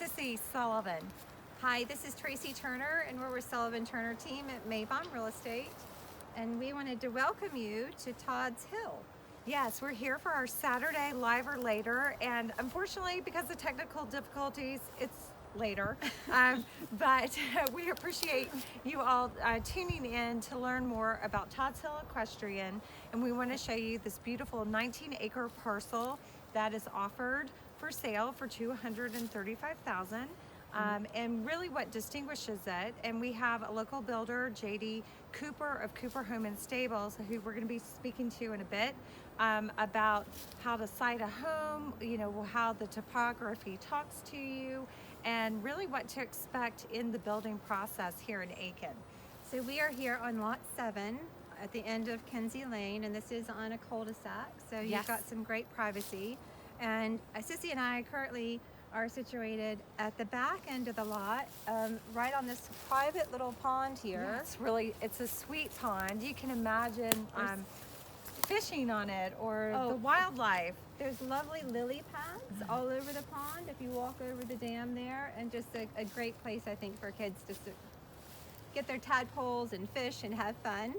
Sissy Sullivan. Hi, this is Tracy Turner, and we're with Sullivan Turner team at Maybaum Real Estate. And we wanted to welcome you to Tods Hill. Yes, we're here for our Saturday Live or Later, and unfortunately, because of technical difficulties, it's later. But we appreciate you all tuning in to learn more about Tods Hill Equestrian, and we want to show you this beautiful 19-acre parcel that is offered for sale for $235,000. And really what distinguishes it, and we have a local builder, JD Cooper of Cooper Home and Stables, who we're going to be speaking to in a bit, about how to site a home, you know, how the topography talks to you, and really what to expect in the building process here in Aiken. So we are here on lot 7 at the end of Kinsey Lane, and this is on a cul-de-sac, so Yes. you've got some great privacy. And Sissy and I currently are situated at the back end of the lot, right on this private little pond here. Yeah, it's a sweet pond. You can imagine fishing on it, or the wildlife. There's lovely lily pads all over the pond if you walk over the dam there, and just a great place, I think, for kids to get their tadpoles and fish and have fun.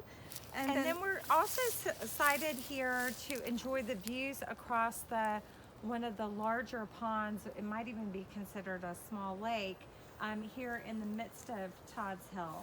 And then we're also sited here to enjoy the views across one of the larger ponds. It might even be considered a small lake here in the midst of Tods Hill.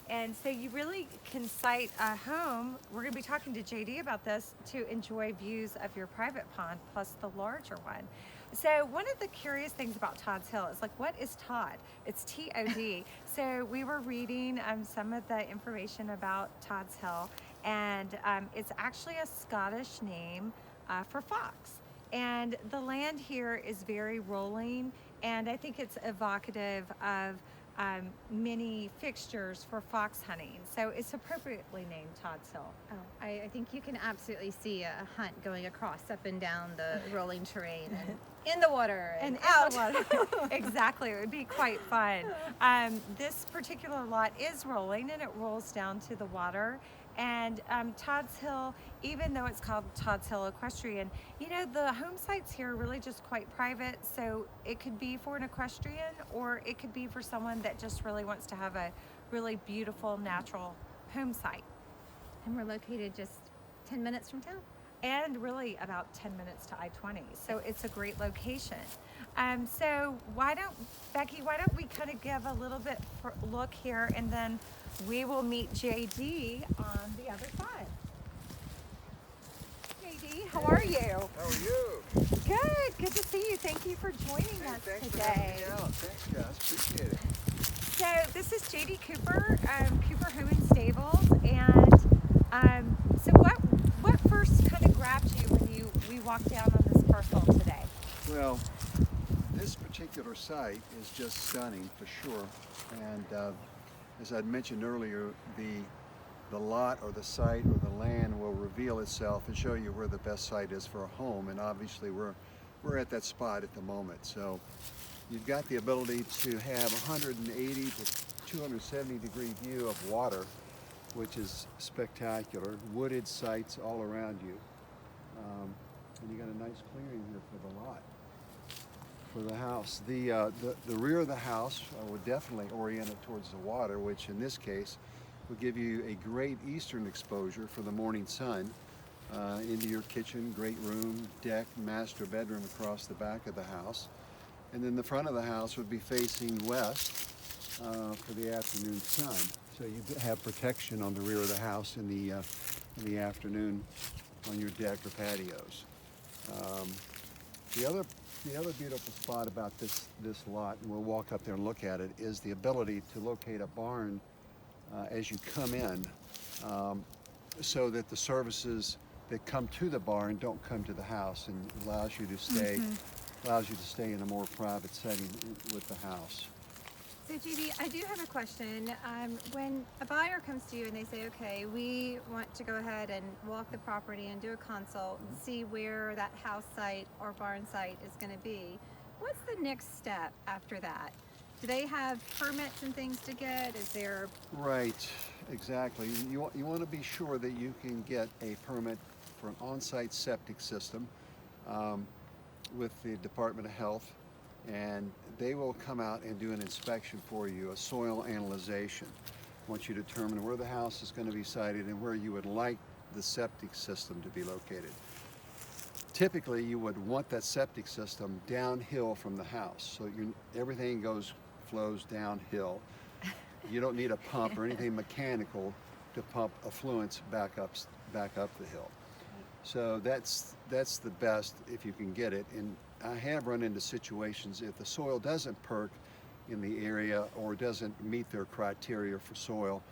And so you really can site a home. We're going to be talking to JD about this, to enjoy views of your private pond plus the larger one. So one of the curious things about Tods Hill is, like, what is Todd? It's T-O-D. So we were reading some of the information about Tods Hill, and it's actually a Scottish name for fox. And the land here is very rolling, and I think it's evocative of many fixtures for fox hunting. So it's appropriately named Tods Hill. Oh, I think you can absolutely see a hunt going across up and down the rolling terrain and in the water and out. In the water. Exactly, it would be quite fun. This particular lot is rolling, and it rolls down to the water. And Tods Hill, even though it's called Tods Hill Equestrian, you know, the home sites here are really just quite private. So it could be for an equestrian, or it could be for someone that just really wants to have a really beautiful natural home site. And we're located just 10 minutes from town. And really about 10 minutes to I-20. So it's a great location. So Becky, why don't we kind of give a little bit look here, and then we will meet JD on the other side. JD, how are you? How are you? Good to see you. Thank you for joining us Thanks today. for having me out. Thanks, guys. Appreciate it. So this is JD Cooper, Cooper Home and Stables, and so what first kind of grabbed you when we walked down on this parcel today? Well, this particular site is just stunning for sure, and as I'd mentioned earlier, the lot or the site or the land will reveal itself and show you where the best site is for a home, and obviously we're at that spot at the moment. So you've got the ability to have 180 to 270 degree view of water, which is spectacular. Wooded sites all around you, and you got a nice clearing here for the lot, for the house. The rear of the house would definitely orient it towards the water, which in this case will give you a great eastern exposure for the morning sun into your kitchen, great room, deck, master bedroom across the back of the house. And then the front of the house would be facing west for the afternoon sun. So you have protection on the rear of the house in the afternoon on your deck or patios. The other beautiful spot about this lot, and we'll walk up there and look at it, is the ability to locate a barn as you come in, so that the services that come to the barn don't come to the house, and allows you to stay in a more private setting with the house. So JD, I do have a question. When a buyer comes to you and they say, okay, we want to go ahead and walk the property and do a consult and see where that house site or barn site is going to be, what's the next step after that? Do they have permits and things to get? Is there... Right, exactly. You want to be sure that you can get a permit for an on-site septic system with the Department of Health and they will come out and do an inspection for you, a soil analyzation, once you determine where the house is going to be sited and where you would like the septic system to be located. Typically, you would want that septic system downhill from the house, so everything flows downhill. You don't need a pump or anything mechanical to pump effluents back up the hill. So that's the best if you can get it. And I have run into situations if the soil doesn't perk in the area or doesn't meet their criteria for soil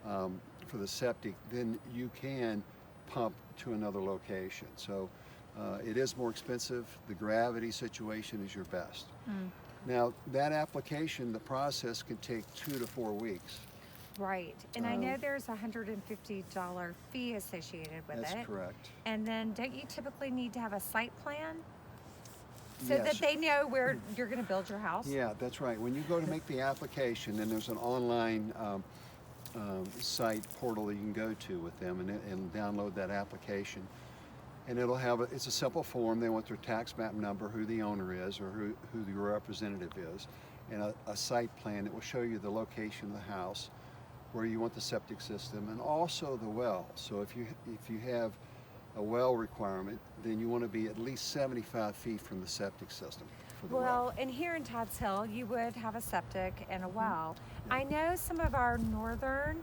for the septic, then you can pump to another location. So it is more expensive. The gravity situation is your best. Now that application, the process can take 2 to 4 weeks. Right, and I know there's a $150 fee associated with it. That's correct. And then don't you typically need to have a site plan? So Yes. that they know where you're going to build your house? Yeah, that's right. When you go to make the application, then there's an online site portal that you can go to with them and download that application. And it'll have it's a simple form. They want their tax map number, who the owner is, or who the representative is, and a site plan that will show you the location of the house, where you want the septic system, and also the well. So if you have a well requirement, then you want to be at least 75 feet from the septic system for the well. Well, and here in Tods Hill, you would have a septic and a well. I know some of our northern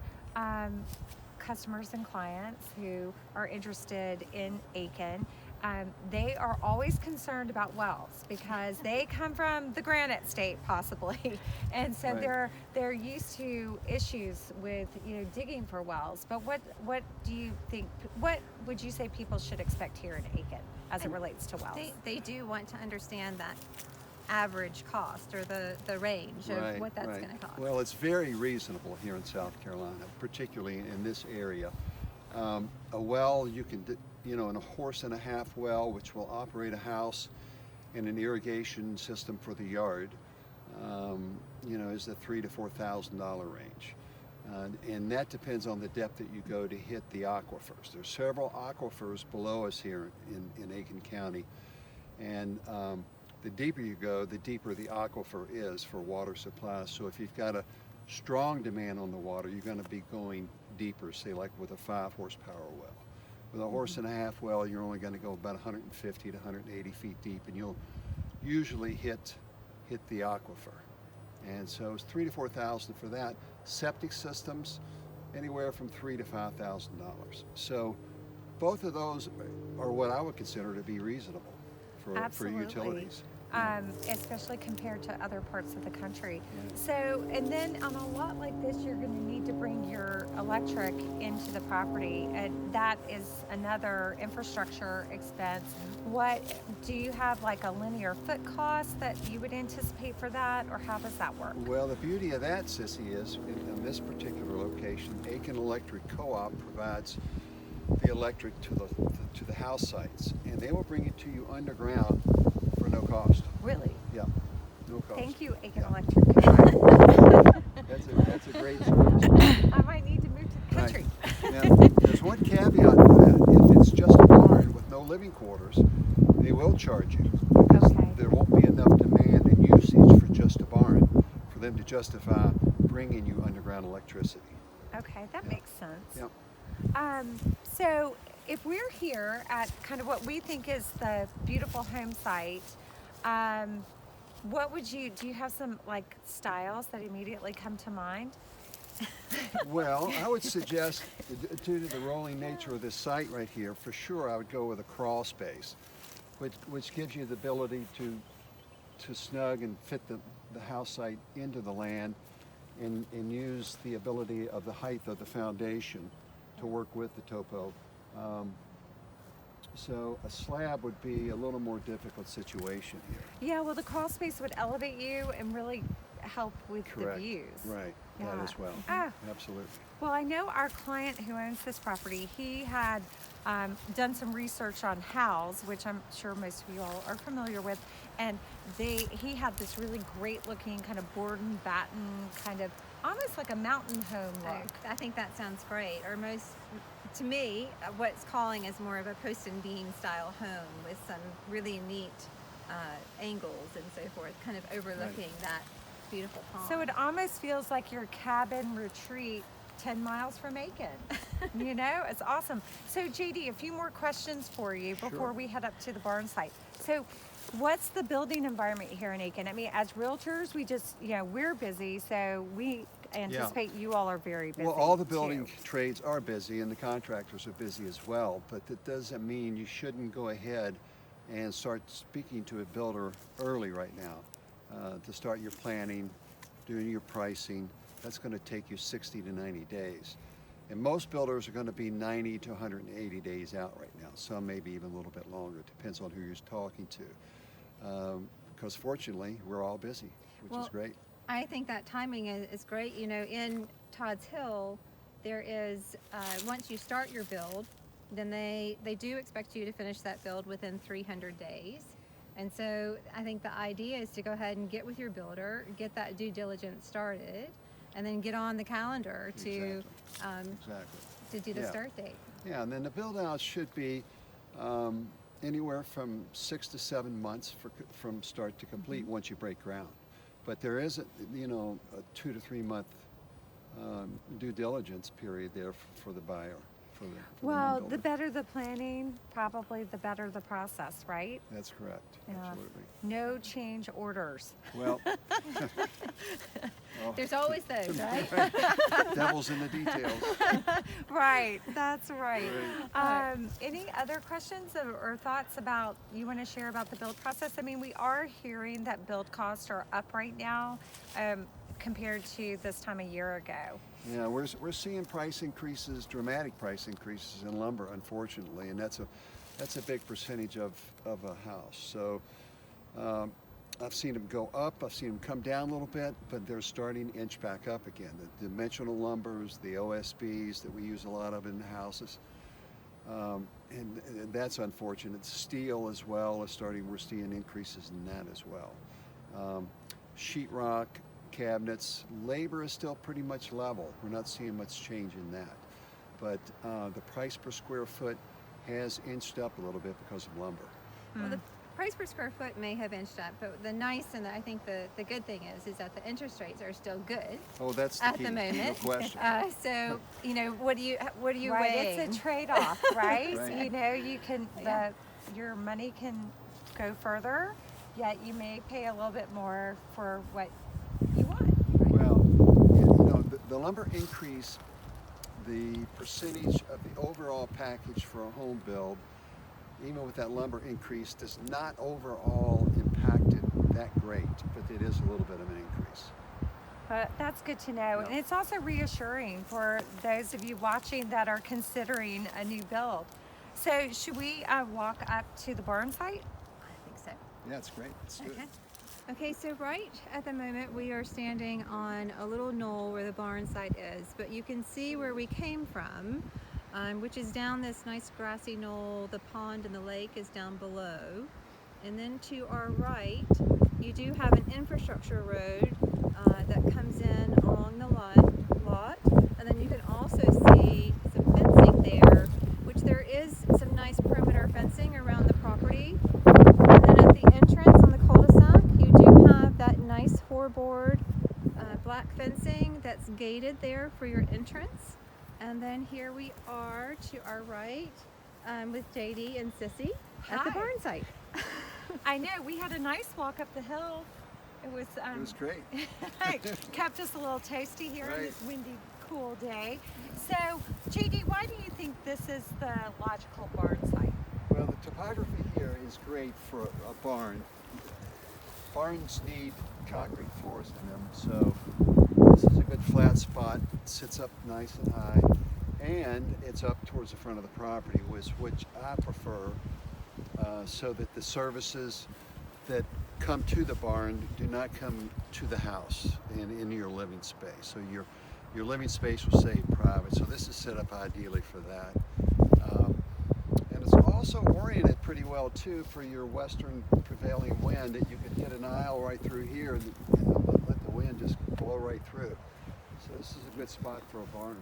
customers and clients who are interested in Aiken, they are always concerned about wells because they come from the Granite State possibly, and so Right. they're used to issues with digging for wells. But what do you think? What would you say people should expect here in Aiken as it relates to wells? They do want to understand that average cost or the range of what that's going to cost. Well, it's very reasonable here in South Carolina, particularly in this area. A well, you can, in a horse and a half well, which will operate a house and an irrigation system for the yard, is the $3,000 to $4,000 range. And that depends on the depth that you go to hit the aquifers. There's several aquifers below us here in Aiken County. And the deeper you go, the deeper the aquifer is for water supply. So if you've got a strong demand on the water, you're going to be going deeper, say like with a 5 horsepower well. With a horse and a half well, you're only going to go about 150 to 180 feet deep, and you'll usually hit the aquifer. And so it's $3,000 to $4,000 for that. Septic systems, anywhere from $3,000 to $5,000. So both of those are what I would consider to be reasonable for Absolutely. utilities. Especially compared to other parts of the country. So, and then on a lot like this, you're going to need to bring your electric into the property, and that is another infrastructure expense. What do you have, like a linear foot cost that you would anticipate for that, or how does that work? Well, the beauty of that, Sissy, is in this particular location, Aiken Electric Co-op provides the electric to the house sites, and they will bring it to you underground for no cost. Really? Yeah, no cost. Thank you, Aiken Yeah. Electric. That's a great service. I might need to move to the country. Right. Now, there's one caveat to that. If it's just a barn with no living quarters, they will charge you because Okay. there won't be enough demand and usage for just a barn for them to justify bringing you underground electricity. Okay, that makes sense. Yep. So if we're here at kind of what we think is the beautiful home site, what would do you have some like styles that immediately come to mind? Well, I would suggest, due to the rolling nature of this site right here, for sure I would go with a crawl space, which gives you the ability to snug and fit the house site into the land and use the ability of the height of the foundation to work with the topo. So a slab would be a little more difficult situation here. Yeah, well, the crawl space would elevate you and really help with Correct. the views. Right, Yeah. that as well. Ah. Absolutely. Well, I know our client who owns this property, he had done some research on Howes, which I'm sure most of you all are familiar with, and he had this really great looking kind of board and batten, kind of almost like a mountain home look. I think that sounds great. Or to me, what's calling is more of a post and beam style home with some really neat angles and so forth, kind of overlooking that beautiful pond. So it almost feels like your cabin retreat 10 miles from Aiken. You know, it's awesome. So JD, a few more questions for you before Sure. we head up to the barn site. So what's the building environment here in Aiken? I mean, as realtors, we just, you know, we're busy, so we anticipate you all are very busy. Well, all the building too. trades are busy and the contractors are busy as well, but that doesn't mean you shouldn't go ahead and start speaking to a builder early right now to start your planning, doing your pricing. That's going to take you 60 to 90 days. And most builders are going to be 90 to 180 days out right now. Some maybe even a little bit longer. It depends on who you're talking to. Because fortunately, we're all busy, which is great. I think that timing is great. You know, in Tods Hill, there is, once you start your build, then they do expect you to finish that build within 300 days. And so I think the idea is to go ahead and get with your builder, get that due diligence started, and then get on the calendar to to do the start date. Yeah, and then the build out should be anywhere from 6 to 7 months from start to complete once you break ground. But there is a 2 to 3 month due diligence period there for the buyer. For the Well, home builder. the better the planning, probably the better the process, right? That's correct. Yeah. Absolutely. No change orders. Well, There's always those, right? devil's in the details. Right, that's right. Any other questions or thoughts about you want to share about the build process? I mean, we are hearing that build costs are up right now compared to this time a year ago. Yeah, we're seeing price increases, dramatic price increases in lumber, unfortunately, and that's a big percentage of a house. So I've seen them go up, I've seen them come down a little bit, but they're starting to inch back up again. The dimensional lumbers, the OSBs that we use a lot of in the houses, and that's unfortunate. Steel as well is we're seeing increases in that as well. Sheetrock, cabinets, labor is still pretty much level. We're not seeing much change in that. But the price per square foot has inched up a little bit because of lumber. Well, the price per square foot may have inched up, but the nice and I think the good thing is that the interest rates are still good. Oh, that's the at key. the moment. No question. So you know, what do you Right, weighing? it's a trade-off, right? Right. You know, you can Yeah. your money can go further, yet you may pay a little bit more for what you want. Well, the lumber increase, the percentage of the overall package for a home build, even with that lumber increase, does not overall impact it that great, but it is a little bit of an increase. But that's good to know. Yeah. And it's also reassuring for those of you watching that are considering a new build. So should we walk up to the barn site? I think so. Yeah, it's great. Let's do it. Okay, so right at the moment we are standing on a little knoll where the barn site is, but you can see where we came from, which is down this nice grassy knoll. The pond and the lake is down below. And then to our right, you do have an infrastructure road that comes in along the lot. And then you can also see some fencing there, which there is some nice perimeter fencing around the property. And then at the entrance on the cul-de-sac, you do have that nice four-board black fencing that's gated there for your entrance. And then here we are to our right with JD and Sissy at the Hi. barn site. I know, we had a nice walk up the hill. It was great. kept us a little toasty here on Right. this windy, cool day. So, JD, why do you think this is the logical barn site? Well, the topography here is great for a barn. Barns need concrete floors in them, so this is a good flat spot. It sits up nice and high, and it's up towards the front of the property, which I prefer, so that the services that come to the barn do not come to the house and into your living space. So your living space will stay private. So this is set up ideally for that. And it's also oriented pretty well too for your western prevailing wind, that you can hit an aisle right through here and let the wind just blow right through. So this is a good spot for a barn.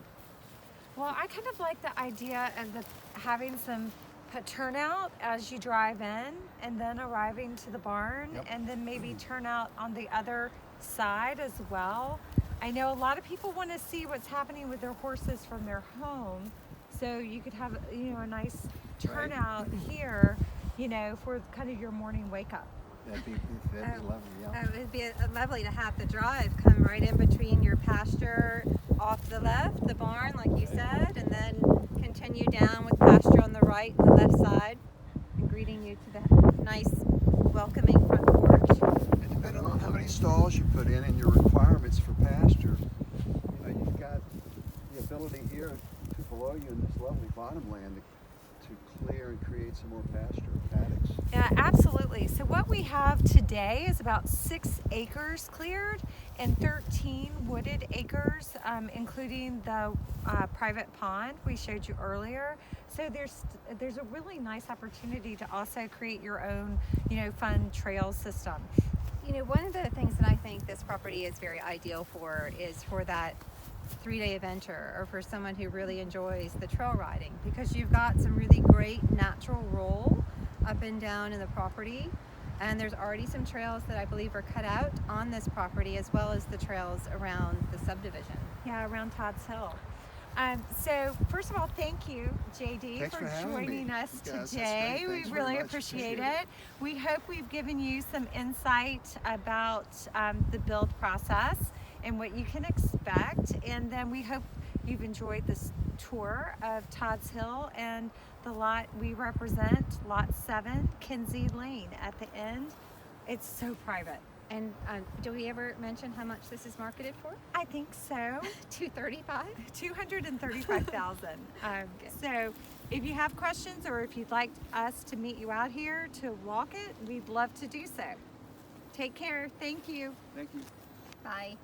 Well, I kind of like the idea of having some a turnout as you drive in, and then arriving to the barn, Yep. and then maybe turn out on the other side as well. I know a lot of people want to see what's happening with their horses from their home, so you could have, you know, a nice Right. turnout here, you know, for kind of your morning wake up. That'd be lovely, yeah. It would be lovely to have the drive come right in between your pasture off the left, the barn, like you said, and then continue down with pasture on the right and the left side, and greeting you to the nice, welcoming front porch. And depending on how many stalls you put in and your requirements for pasture, you know, you've got the ability here below you in this lovely bottomland to clear and create some more pasture paddocks. Yeah, absolutely. So what we have today is about 6 acres cleared and 13 wooded acres, including the private pond we showed you earlier. So there's a really nice opportunity to also create your own, you know, fun trail system. You know, one of the things that I think this property is very ideal for is for that 3-day adventure, or for someone who really enjoys the trail riding, because you've got some really great natural roll up and down in the property, and there's already some trails that I believe are cut out on this property, as well as the trails around the subdivision. Yeah, around Tods Hill. So first of all, thank you, JD, Thanks for having joining me. us Yes, that's today. great. We Thanks very really much. appreciate Appreciate it. We hope we've given you some insight about the build process and what you can expect. And then we hope you've enjoyed this tour of Tods Hill and the lot we represent, Lot 7, Kinsey Lane at the end. It's so private. And do we ever mention how much this is marketed for? I think so. $235,000. 235,000. So if you have questions, or if you'd like us to meet you out here to walk it, we'd love to do so. Take care. Thank you. Thank you. Bye.